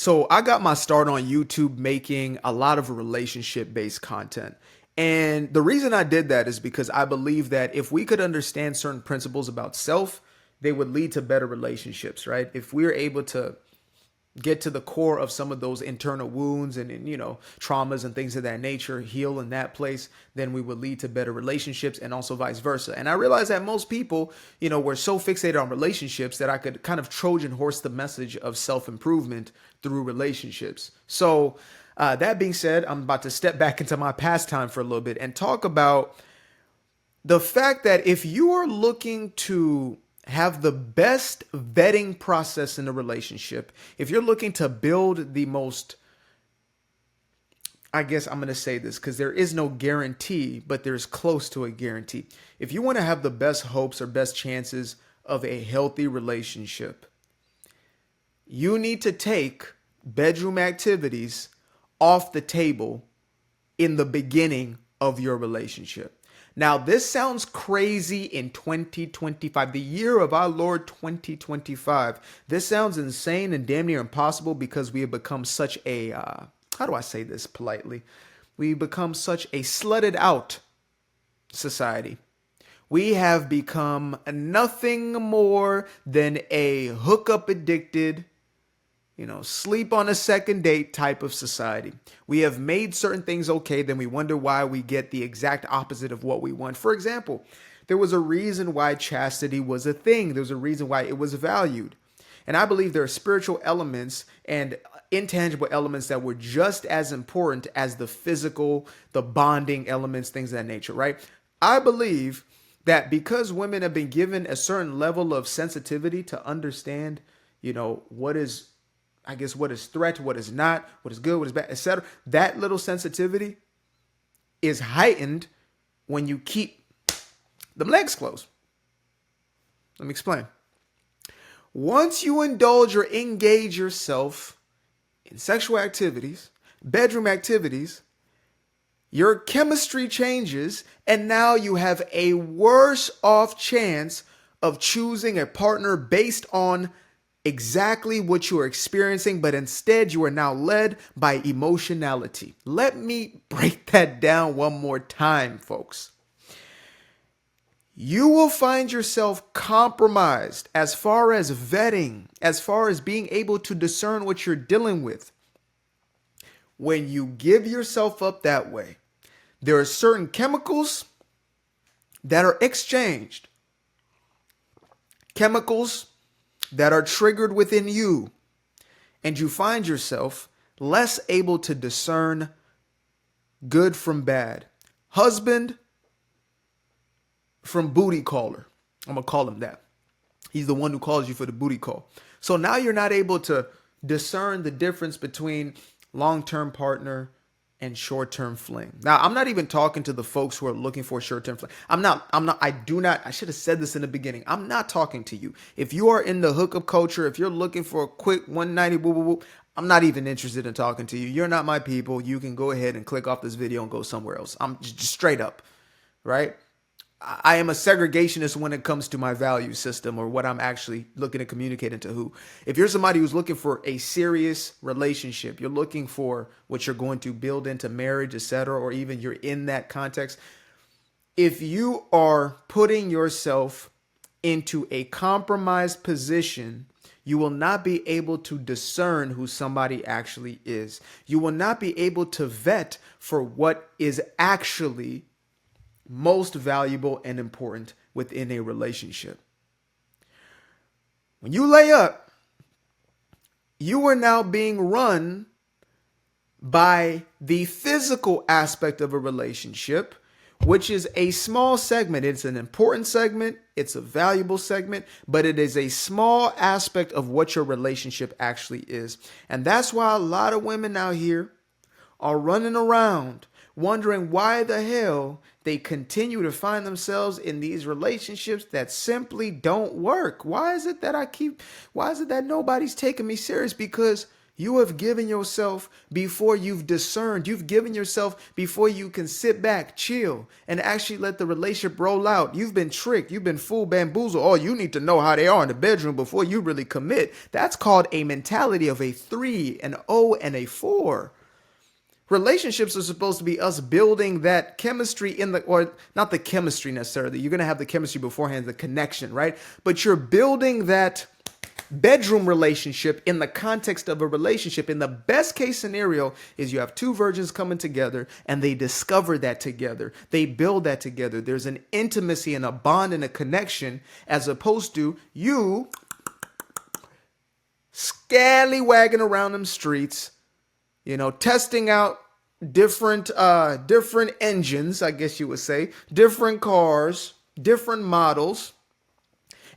So I got my start on YouTube making a lot of relationship based content. And the reason I did that is because I believe that if we could understand certain principles about self, they would lead to better relationships, right? If we're able to get to the core of some of those internal wounds and traumas and things of that nature, heal in that place, then we would lead to better relationships, and also vice versa. And I realized that most people were so fixated on relationships that I could kind of Trojan horse the message of self-improvement through relationships. So that being said, I'm about to step back into my pastime for a little bit and talk about the fact that if you are looking to have the best vetting process in a relationship, if you're looking to build the most, I guess I'm going to say this because there is no guarantee, but there's close to a guarantee. If you want to have the best hopes or best chances of a healthy relationship, you need to take bedroom activities off the table in the beginning of your relationship. Now, this sounds crazy in 2025, the year of our Lord 2025. This sounds insane and damn near impossible because we have become such a, how do I say this politely? We become such a slutted out society. We have become nothing more than a hookup addicted, sleep on a second date type of society. We have made certain things okay, then we wonder why we get the exact opposite of what we want. For example, there was a reason why chastity was a thing. There was a reason why it was valued. And I believe there are spiritual elements and intangible elements that were just as important as the physical, the bonding elements, things of that nature, right? I believe that because women have been given a certain level of sensitivity to understand, what is threat, what is not, what is good, what is bad, etc. That little sensitivity is heightened when you keep the legs closed. Let me explain. Once you indulge or engage yourself in sexual activities, bedroom activities, your chemistry changes, and now you have a worse off chance of choosing a partner based on exactly what you are experiencing, but instead you are now led by emotionality. Let me break that down one more time, folks. You will find yourself compromised as far as vetting, as far as being able to discern what you're dealing with. When you give yourself up that way, there are certain chemicals that are exchanged. Chemicals that are triggered within you, and you find yourself less able to discern good from bad, husband from booty caller. I'm gonna call him that. He's the one who calls you for the booty call. So now you're not able to discern the difference between long-term partner and short-term fling. Now, I'm not even talking to the folks who are looking for short-term fling. I should have said this in the beginning. I'm not talking to you. If you are in the hookup culture, if you're looking for a quick 190 woo woo woo, I'm not even interested in talking to you. You're not my people. You can go ahead and click off this video and go somewhere else. I'm just straight up, right? I am a segregationist when it comes to my value system or what I'm actually looking to communicate into who. If you're somebody who's looking for a serious relationship, you're looking for what you're going to build into marriage, etc., or even you're in that context, if you are putting yourself into a compromised position, you will not be able to discern who somebody actually is. You will not be able to vet for what is actually most valuable and important within a relationship. When you lay up, you are now being run by the physical aspect of a relationship, which is a small segment. It's an important segment. It's a valuable segment, but it is a small aspect of what your relationship actually is. And that's why a lot of women out here are running around wondering why the hell they continue to find themselves in these relationships that simply don't work. Why is it that nobody's taking me serious? Because You have given yourself before you've discerned. You've given yourself before you can sit back, chill, and actually let the relationship roll out. You've been tricked. You've been fooled, bamboozled. Oh, you need to know how they are in the bedroom before you really commit. That's called a mentality of a 3, an O, and a 4. Relationships are supposed to be us building that chemistry or not the chemistry necessarily. You're going to have the chemistry beforehand, the connection, right? But you're building that bedroom relationship in the context of a relationship. In the best case scenario is you have two virgins coming together and they discover that together. They build that together. There's an intimacy and a bond and a connection, as opposed to you scallywagging around them streets, testing out different engines, I guess you would say, different cars, different models.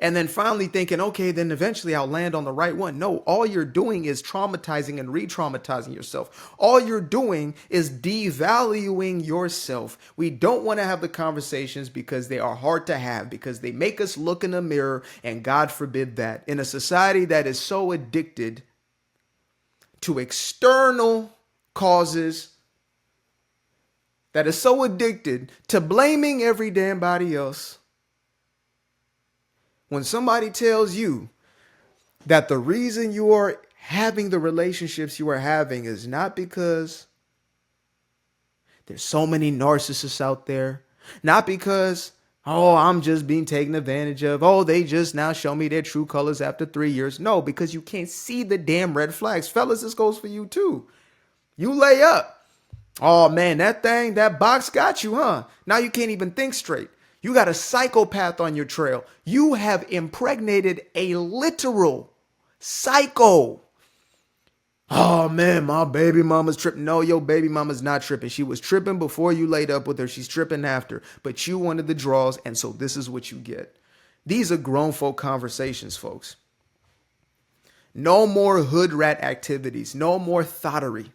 And then finally thinking, okay, then eventually I'll land on the right one. No, all you're doing is traumatizing and re-traumatizing yourself. All you're doing is devaluing yourself. We don't want to have the conversations because they are hard to have, because they make us look in the mirror, and God forbid that. In a society that is so addicted to external causes, that is so addicted to blaming every damn body else, when somebody tells you that the reason you are having the relationships you are having is not because there's so many narcissists out there, not because, oh, I'm just being taken advantage of, oh, they just now show me their true colors after 3 years. No, because you can't see the damn red flags. Fellas, this goes for you too. You lay up. Oh man, that box got you, huh? Now you can't even think straight. You got a psychopath on your trail. You have impregnated a literal psycho. Oh man, my baby mama's tripping. No, your baby mama's not tripping. She was tripping before you laid up with her. She's tripping after. But you wanted the draws, and so this is what you get. These are grown folk conversations, folks. No more hood rat activities. No more thottery.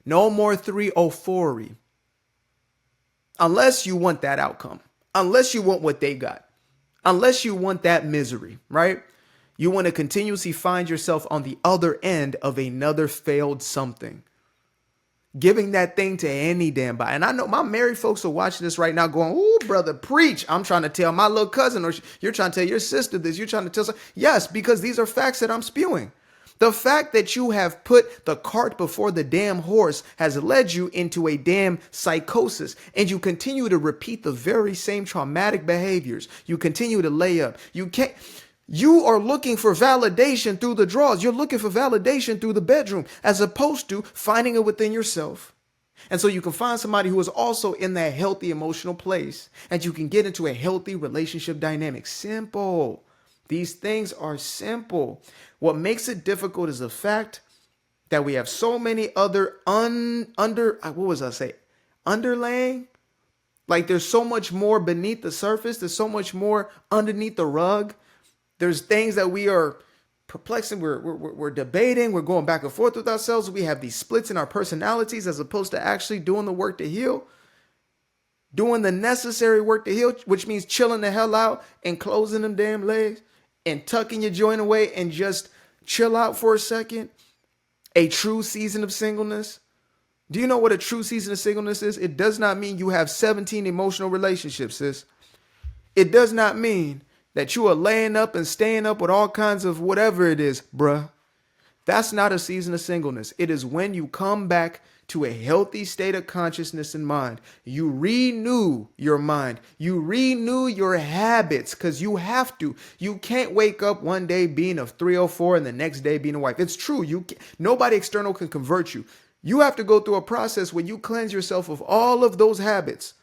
No more 304-y. Unless you want that outcome. Unless you want what they got. Unless you want that misery, right? You want to continuously find yourself on the other end of another failed something. Giving that thing to any damn body. And I know my married folks are watching this right now going, ooh, brother, preach. I'm trying to tell my little cousin, or you're trying to tell your sister this. You're trying to tell. Yes, because these are facts that I'm spewing. The fact that you have put the cart before the damn horse has led you into a damn psychosis, and you continue to repeat the very same traumatic behaviors. You continue to lay up. You are looking for validation through the draws. You're looking for validation through the bedroom, as opposed to finding it within yourself. And so you can find somebody who is also in that healthy emotional place, and you can get into a healthy relationship dynamic. Simple. These things are simple. What makes it difficult is the fact that we have so many other underlaying. Like there's so much more beneath the surface. There's so much more underneath the rug. There's things that we are perplexing. We're debating. We're going back and forth with ourselves. We have these splits in our personalities, as opposed to actually doing the work to heal. Doing the necessary work to heal, which means chilling the hell out and closing them damn legs and tucking your joint away and just chill out for a second. A true season of singleness. Do you know what a true season of singleness is? It does not mean you have 17 emotional relationships, sis. It does not mean that you are laying up and staying up with all kinds of whatever it is, bruh. That's not a season of singleness. It is when you come back to a healthy state of consciousness and mind. You renew your mind. You renew your habits, because you have to. You can't wake up one day being a 304 and the next day being a wife. It's true. Nobody external can convert you. You have to go through a process where you cleanse yourself of all of those habits.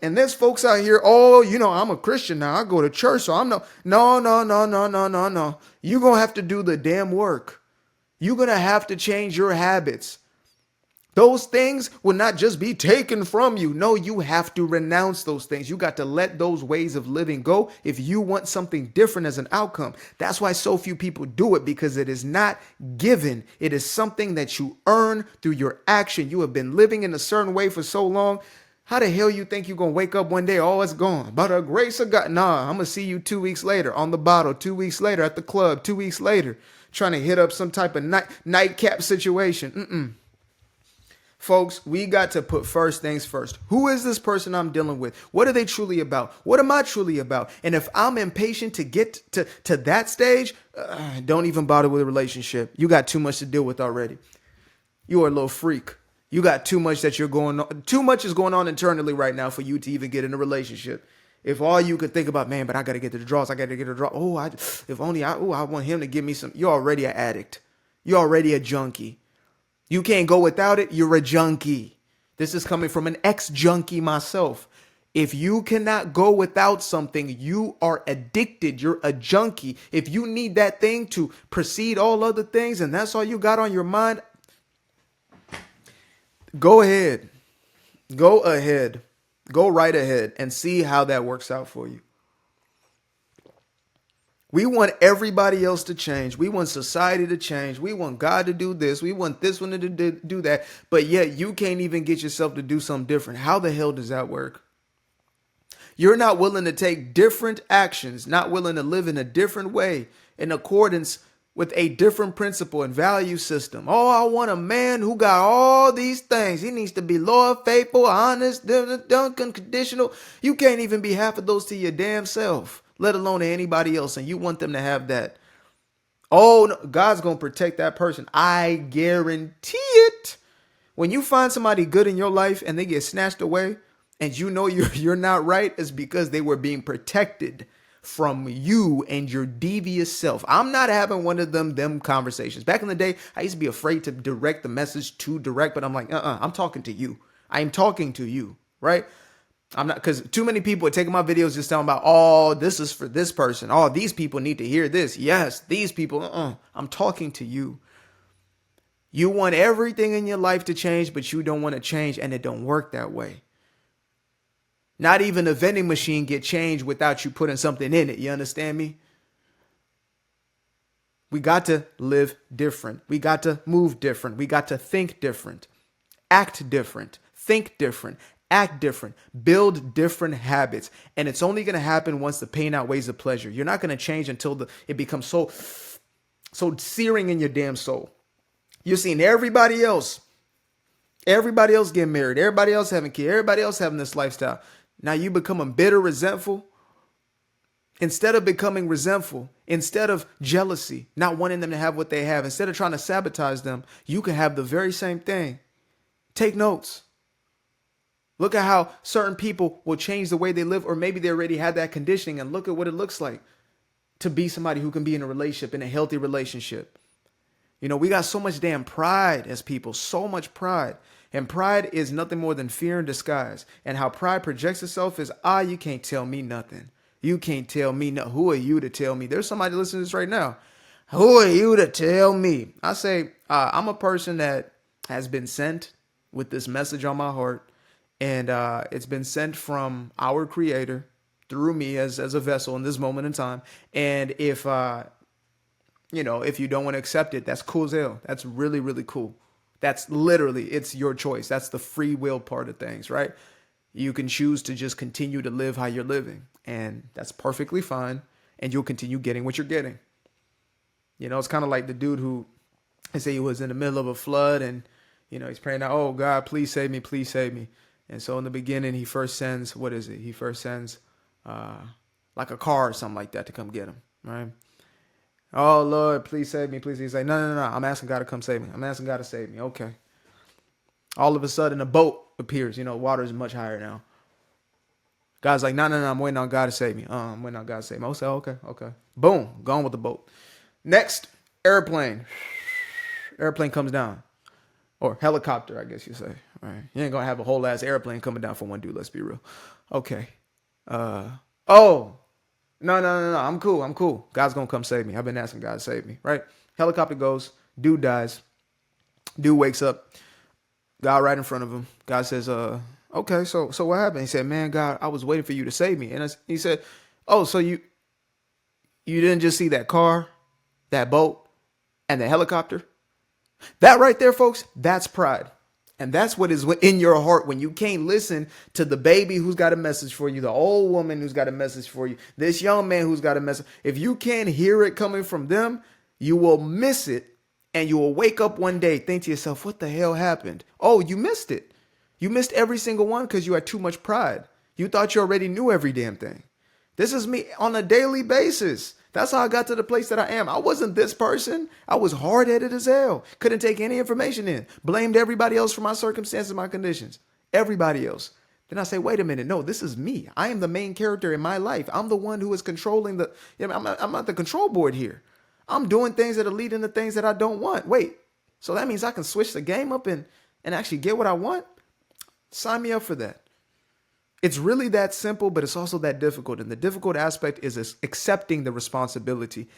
And there's folks out here, oh, I'm a Christian now. I go to church, so I'm no. You're going to have to do the damn work. You're going to have to change your habits. Those things will not just be taken from you. No, you have to renounce those things. You got to let those ways of living go if you want something different as an outcome. That's why so few people do it, because it is not given. It is something that you earn through your action. You have been living in a certain way for so long. How the hell you think you're going to wake up one day, oh, it's gone? By the grace of God. Nah, I'm going to see you 2 weeks later on the bottle, 2 weeks later at the club, 2 weeks later. trying to hit up some type of nightcap situation. Folks, we got to put first things first. Who is this person I'm dealing with? What are they truly about? What am I truly about? And if I'm impatient to get to that stage, don't even bother with a relationship. You got too much to deal with already. You are a little freak. You got too much that you're going on. Too much is going on internally right now for you to even get in a relationship. If all you could think about, man, but I got to get to the draws. I got to get to the draw. I want him to give me some. You're already an addict. You're already a junkie. You can't go without it. You're a junkie. This is coming from an ex-junkie myself. If you cannot go without something, you are addicted. You're a junkie. If you need that thing to precede all other things and that's all you got on your mind, go ahead. Go ahead. Go right ahead and see how that works out for you. We want everybody else to change. We want society to change. We want God to do this. We want this one to do that. But yet you can't even get yourself to do something different. How the hell does that work? You're not willing to take different actions, not willing to live in a different way in accordance with a different principle and value system. Oh, I want a man who got all these things. He needs to be loyal, faithful, honest, unconditional. You can't even be half of those to your damn self, let alone to anybody else. And you want them to have that. Oh, no, God's going to protect that person. I guarantee it. When you find somebody good in your life and they get snatched away and you know you're not right, it's because they were being protected from you and your devious self. I'm not having one of them conversations. Back in the day, I used to be afraid to direct the message too direct, but I'm like, I'm talking to you. I am talking to you, right? I'm not, because too many people are taking my videos just talking about, oh, this is for this person. Oh, these people need to hear this. Yes, these people. I'm talking to you. You want everything in your life to change, but you don't want to change, and it don't work that way. Not even a vending machine get changed without you putting something in it. You understand me? We got to live different. We got to move different. We got to think different, act different, think different, act different, build different habits. And it's only going to happen once the pain outweighs the pleasure. You're not going to change until it becomes so searing in your damn soul. You're seeing everybody else getting married, everybody else having kids, everybody else having this lifestyle. Now you become bitter, resentful. Instead of becoming resentful, instead of jealousy, not wanting them to have what they have, instead of trying to sabotage them, you can have the very same thing. Take notes. Look at how certain people will change the way they live, or maybe they already had that conditioning, and look at what it looks like to be somebody who can be in a relationship, in a healthy relationship. You know, we got so much damn pride as people, so much pride. And pride is nothing more than fear in disguise. And how pride projects itself is, you can't tell me nothing. You can't tell me nothing. Who are you to tell me? There's somebody listening to this right now. Who are you to tell me? I say, I'm a person that has been sent with this message on my heart. And it's been sent from our Creator through me as a vessel in this moment in time. And if you don't want to accept it, that's cool as hell. That's really, really cool. That's literally, it's your choice. That's the free will part of things, right? You can choose to just continue to live how you're living, and that's perfectly fine. And you'll continue getting what you're getting. You know, it's kind of like the dude who, I say he was in the middle of a flood, and, he's praying out, oh God, please save me, please save me. And so in the beginning, he first sends, He first sends like a car or something like that to come get him, right? Oh, Lord, please save me. Please. He's like, no. I'm asking God to come save me. I'm asking God to save me. Okay. All of a sudden, a boat appears. Water is much higher now. God's like, no. I'm waiting on God to save me. I'm waiting on God to save me. I'll say, okay. Boom. Gone with the boat. Next, airplane. Airplane comes down. Or helicopter, I guess you say. All right. You ain't going to have a whole ass airplane coming down for one dude. Let's be real. Okay. No, I'm cool. God's going to come save me. I've been asking God to save me, right? Helicopter goes, dude dies. Dude wakes up, God right in front of him. God says, okay, so what happened? He said, man, God, I was waiting for you to save me. And he said, oh, so you didn't just see that car, that boat, and the helicopter? That right there, folks, that's pride. And that's what is in your heart when you can't listen to the baby who's got a message for you, the old woman who's got a message for you, this young man who's got a message. If you can't hear it coming from them, You will miss it, and you will wake up one day, think to yourself, what the hell happened? Oh, you missed it. You missed every single one because you had too much pride. You thought you already knew every damn thing. This is me on a daily basis. That's how I got to the place that I am. I wasn't this person. I was hard-headed as hell. Couldn't take any information in. Blamed everybody else for my circumstances, my conditions. Everybody else. Then I say, wait a minute. No, this is me. I am the main character in my life. I'm the one who is controlling the, I'm not the control board here. I'm doing things that are leading to things that I don't want. Wait, so that means I can switch the game up and actually get what I want? Sign me up for that. It's really that simple, but it's also that difficult. And the difficult aspect is accepting the responsibility.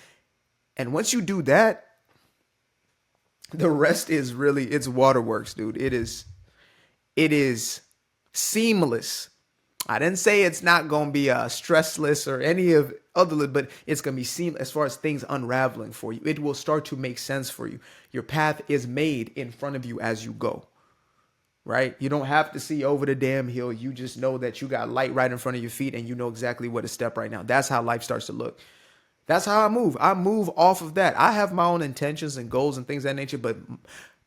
And once you do that, the rest is really, it's waterworks, dude. It is seamless. I didn't say it's not going to be stressless or any of other, but it's going to be seamless as far as things unraveling for you. It will start to make sense for you. Your path is made in front of you as you go, right? You don't have to see over the damn hill. You just know that you got light right in front of your feet and you know exactly where to step right now. That's how life starts to look. That's how I move. I move off of that. I have my own intentions and goals and things of that nature, but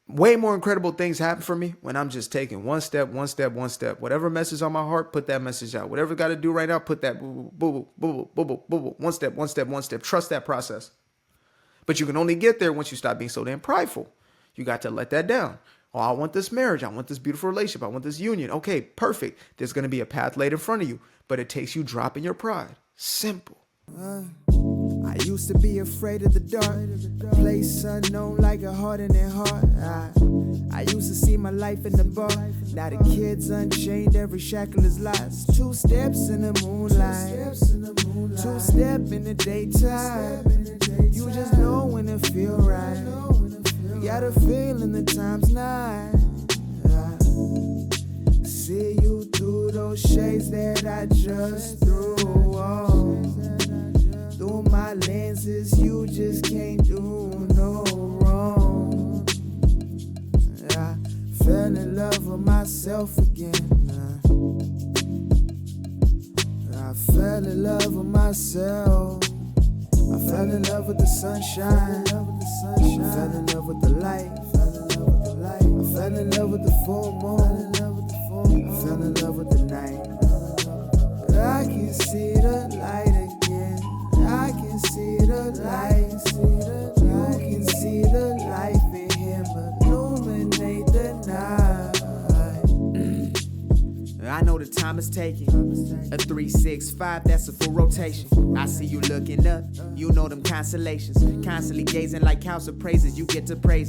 way more incredible things happen for me when I'm just taking one step, one step, one step. Whatever message on my heart, put that message out. Whatever got to do right now, put that boo, boo, boo, boo, boo, boo, boo. One step, one step, one step. Trust that process. But you can only get there once you stop being so damn prideful. You got to let that down. Oh, I want this marriage. I want this beautiful relationship. I want this union. Okay, perfect. There's going to be a path laid in front of you, but it takes you dropping your pride. Simple. I used to be afraid of the dark, a place unknown like a hardening heart. I used to see my life in the bar. Now the kids unchained, every shackle is lost. 2 steps in the moonlight, 2 step in the daytime. You just know when it feel right. You got a feeling the time's not. See you through those shades that I just threw on. Through my lenses, you just can't do no wrong. I fell in love with myself again. I fell in love with myself. I fell in love with the sunshine. I fell in love with the light. I fell in love with the full moon. I fell in love with the night. I can see the light again. I can see the light. You can see the life in him illuminate the night. I know the time is taking. A 365, that's a full rotation. I see you looking up, you know them constellations. Constantly gazing like house of praises, you get to praising.